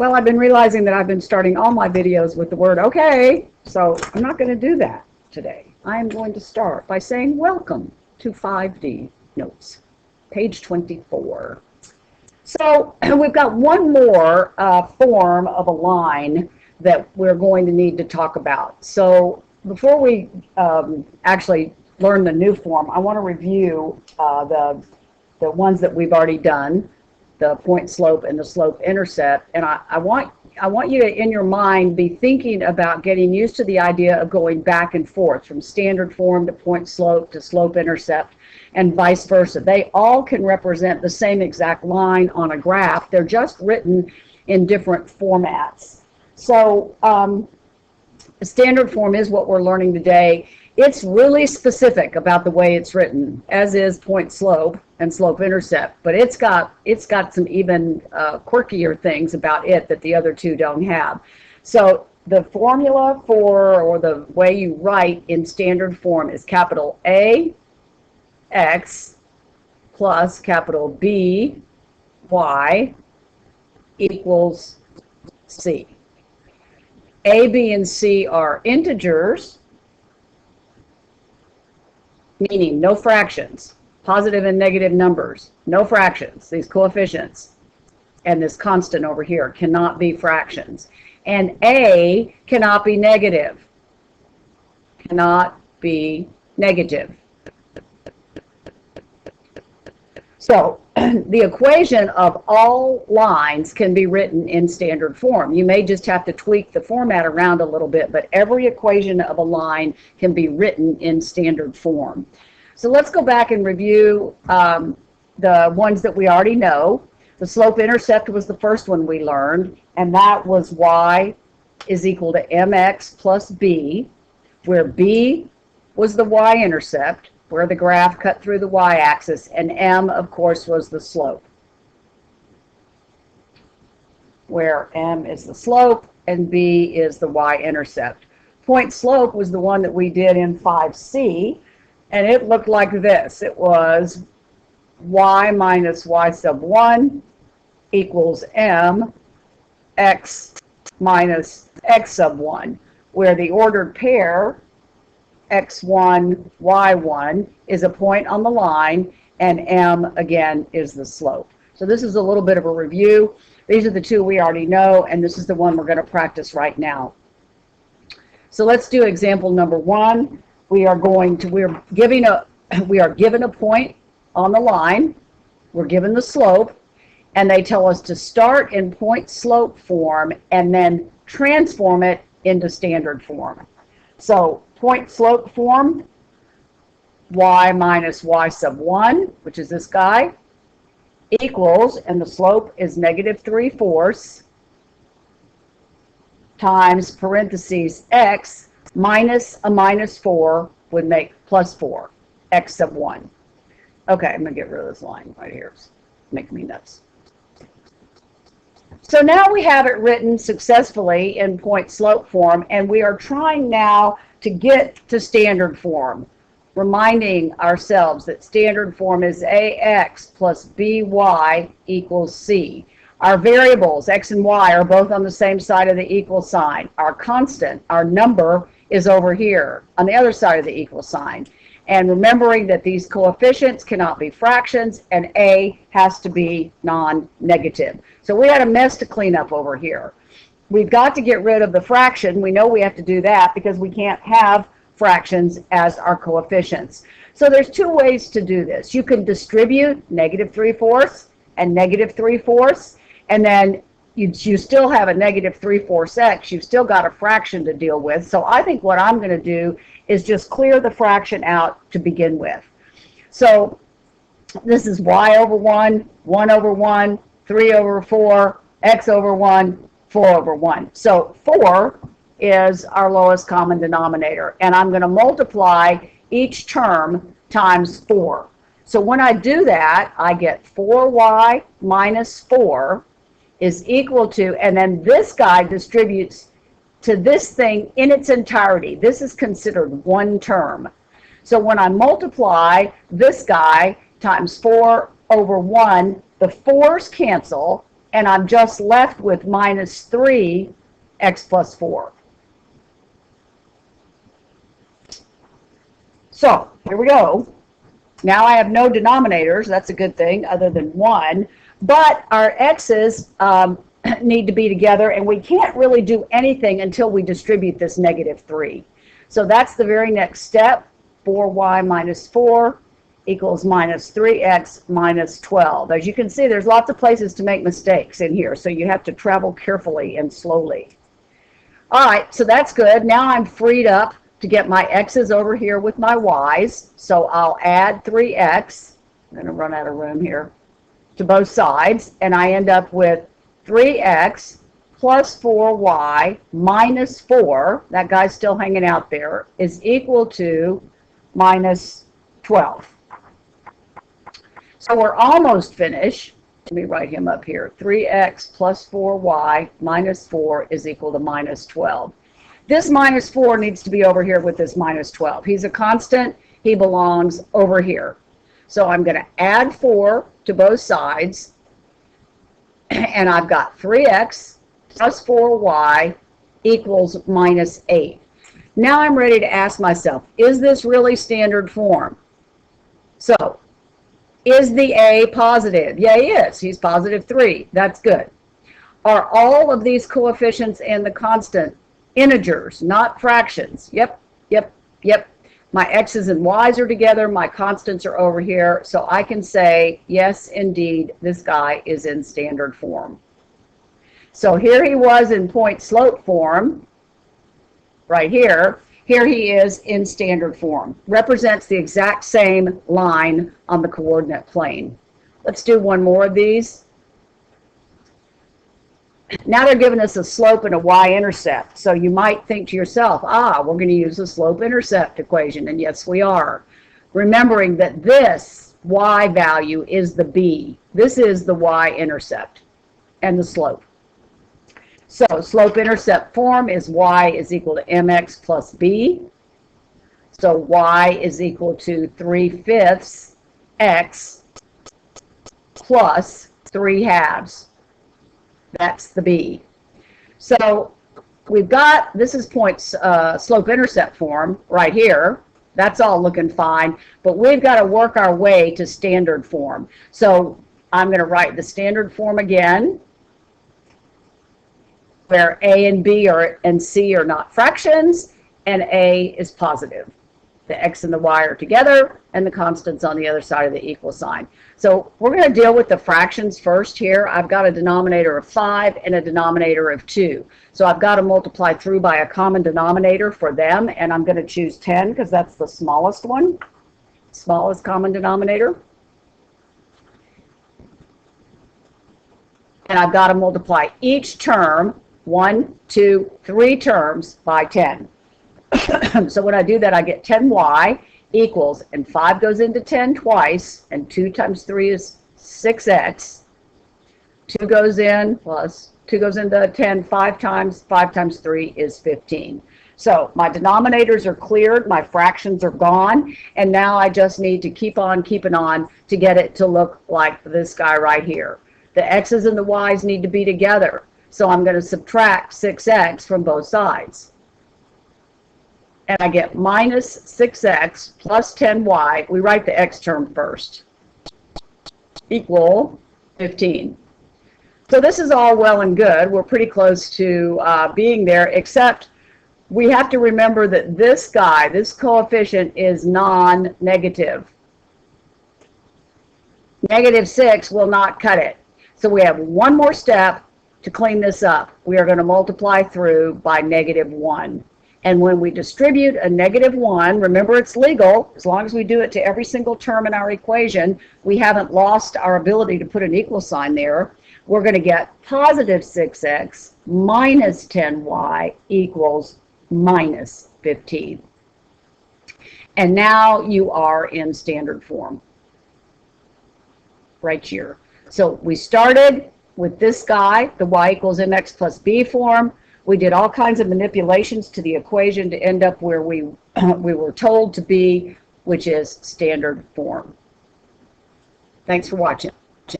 Well, I've been realizing that I've been starting all my videos with the word okay, so I'm not going to do that today. I'm going to start by saying welcome to 5D Notes, page 24. So we've got one more form of a line that we're going to need to talk about. So before we actually learn the new form, I want to review the ones that we've already done, the point slope and the slope intercept. And I want you to, in your mind, be thinking about getting used to the idea of going back and forth from standard form to point slope to slope intercept and vice versa. They all can represent the same exact line on a graph. They're just written in different formats. So standard form is what we're learning today. It's really specific about the way it's written, as is point slope and slope intercept, but it's got some even quirkier things about it that the other two don't have. So the formula for, or the way you write in standard form, is capital A x plus capital B y equals C. A, B, and C are integers, meaning no fractions, positive and negative numbers, no fractions. These coefficients and this constant over here cannot be fractions. And A cannot be negative, cannot be negative. So the equation of all lines can be written in standard form. You may just have to tweak the format around a little bit, but every equation of a line can be written in standard form. So let's go back and review the ones that we already know. The slope intercept was the first one we learned, and that was y is equal to mx plus b, where b was the y-intercept, where the graph cut through the y-axis, and m, of course, was the slope, where m is the slope and b is the y-intercept. Point slope was the one that we did in 5C, and it looked like this. It was y minus y sub 1 equals m x minus x sub 1, where the ordered pair x1, y1 is a point on the line, and m, again, is the slope. So this is a little bit of a review. These are the two we already know, and this is the one we're going to practice right now. So let's do example number 1. We are given a point on the line. We're given the slope, and they tell us to start in point slope form and then transform it into standard form. So point slope form, y minus y sub 1, which is this guy, equals, and the slope is negative 3/4, times parentheses x minus a minus 4 would make plus 4, x sub 1. Okay, I'm going to get rid of this line right here. It's making me nuts. So now we have it written successfully in point slope form, and we are trying now to get to standard form, reminding ourselves that standard form is ax plus by equals c. Our variables, x and y, are both on the same side of the equal sign. Our constant, our number, is over here on the other side of the equal sign. And remembering that these coefficients cannot be fractions, and a has to be non-negative. So we had a mess to clean up over here. We've got to get rid of the fraction. We know we have to do that because we can't have fractions as our coefficients. So there's two ways to do this. You can distribute negative 3/4 and negative 3/4, and then you still have a negative 3/4 x. You've still got a fraction to deal with. So I think what I'm going to do is just clear the fraction out to begin with. So this is y over 1, 1 over 1, 3 over 4, x over 1, 4 over 1. So 4 is our lowest common denominator, and I'm going to multiply each term times 4. So when I do that, I get 4y minus 4 is equal to, and then this guy distributes to this thing in its entirety. This is considered one term. So when I multiply this guy times 4 over 1, the 4's cancel, and I'm just left with minus 3 x plus 4. So here we go. Now I have no denominators. That's a good thing, other than 1. But our x's need to be together, and we can't really do anything until we distribute this negative 3. So that's the very next step. 4y minus 4 equals minus 3x minus 12. As you can see, there's lots of places to make mistakes in here, so you have to travel carefully and slowly. All right, so that's good. Now I'm freed up to get my x's over here with my y's. So I'll add 3x. I'm going to run out of room here, to both sides, and I end up with 3x plus 4y minus 4, that guy's still hanging out there, is equal to minus 12. So we're almost finished. Let me write him up here. 3x plus 4y minus 4 is equal to minus 12. This minus 4 needs to be over here with this minus 12. He's a constant. He belongs over here. So I'm going to add 4 to both sides. And I've got 3x plus 4y equals minus 8. Now I'm ready to ask myself, is this really standard form? So, is the a positive? Yeah, he is. He's positive 3. That's good. Are all of these coefficients and the constant integers, not fractions? Yep, yep, yep. My x's and y's are together. My constants are over here. So I can say, yes, indeed, this guy is in standard form. So here he was in point slope form, right here. Here he is in standard form. Represents the exact same line on the coordinate plane. Let's do one more of these. Now they're giving us a slope and a y-intercept. So you might think to yourself, we're going to use the slope-intercept equation. And yes, we are. Remembering that this y value is the b. This is the y-intercept and the slope. So slope-intercept form is y is equal to mx plus b. So y is equal to 3/5 x plus 3/2. That's the b. So we've got, this is point slope-intercept form right here. That's all looking fine. But we've got to work our way to standard form. So I'm going to write the standard form again, where a and b and c are not fractions, and a is positive. The x and the y are together, and the constant's on the other side of the equal sign. So we're going to deal with the fractions first here. I've got a denominator of 5 and a denominator of 2. So I've got to multiply through by a common denominator for them, and I'm going to choose 10 because that's the smallest one, smallest common denominator. And I've got to multiply each term, 1, 2, 3 terms, by 10. So when I do that, I get 10y equals, and 5 goes into 10 twice, and 2 times 3 is 6x. 2 goes in, plus 2 goes into 10 5 times. 5 times 3 is 15. So my denominators are cleared, my fractions are gone, and now I just need to keep on keeping on to get it to look like this guy right here. The x's and the y's need to be together. So I'm going to subtract 6x from both sides. And I get minus 6x plus 10y. We write the x term first. Equal 15. So this is all well and good. We're pretty close to being there, except we have to remember that this guy, this coefficient, is non-negative. Negative 6 will not cut it. So we have one more step to clean this up. We are going to multiply through by negative 1. And when we distribute a negative 1, remember it's legal, as long as we do it to every single term in our equation, we haven't lost our ability to put an equal sign there. We're going to get positive 6x minus 10y equals minus 15. And now you are in standard form. Right here. So we started with this guy, the y equals mx plus b form. We did all kinds of manipulations to the equation to end up where we were told to be, which is standard form. Thanks for watching.